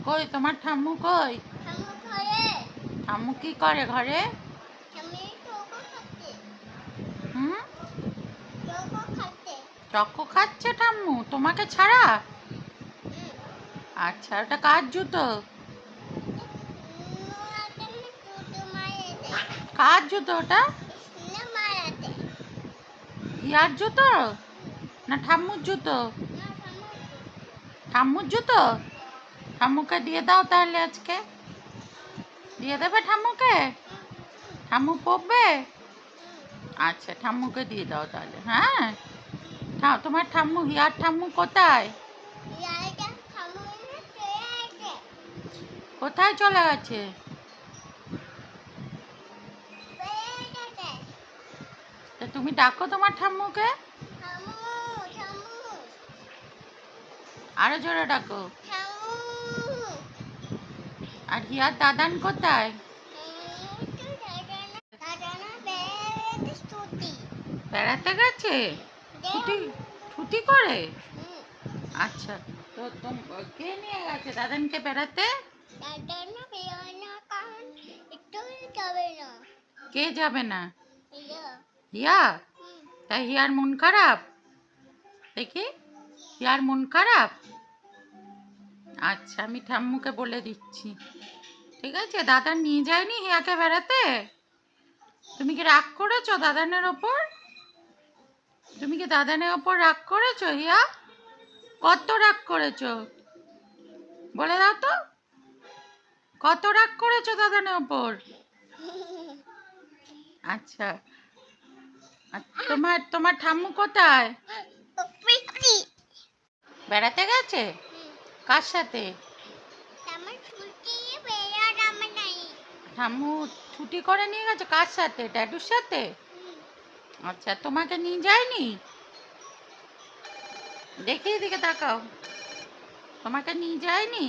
কই তোমার ঠাম্মু কই? ঠাম্মু কি করে ঘরে? হুম, চক্কু খাচ্ছে ঠাম্মু তোমাকে ছাড়া? আচ্ছা, ওটা কার জুতো? কার জুতো ওটা? হিয়ার জুতো না ঠাম্মুর জুতো? ঠাম্মুর জুতো। ঠাম্মুকে দিয়ে দাও তাহলে, আজকে দিয়ে দেবে ঠাম্মুকে? ঠাম্মু পরবে? আচ্ছা, ঠাম্মুকে দিয়ে দাও তাহলে। হ্যাঁ, তোমার ঠাম্মু, হিয়ার ঠাম্মু কোথায়? কোথায় চলে গেছে? তা তুমি ডাকো তোমার ঠাম্মুকে, আরো জোরে ডাকো। আর হিয়ার দাদান কোথায়? বেড়াতে গেছে? ছুটি ছুটি করে? আচ্ছা, তো কে নিয়ে গেছে দাদানকে বেড়াতে? কে যাবে না? হিয়া? তাই হিয়ার মন খারাপ? দেখি, হিয়ার মন খারাপ? আচ্ছা, আমি ঠাম্মুকে বলে দিচ্ছি। ঠিক আছে, দাদান নিয়ে যায়নি হিয়াকে বেড়াতে? তুমি কি রাগ করেছো দাদানের ওপর? তুমি কি দাদানের ওপর রাগ করেছো হিয়া? কত রাগ করেছো বলে দাও তো, কত রাগ করেছো দাদানের ওপর? আচ্ছা, তোমার তোমার ঠাম্মু কোথায়? বেড়াতে গেছে? কার সাথে? ঠাম্মু ছুটি করে নিয়ে গেছে? কার সাথে? ড্যাডুর সাথে? আচ্ছা, তোমাকে নিয়ে যায়নি? দেখি এদিকে তাকাও, তোমাকে নিয়ে যায়নি?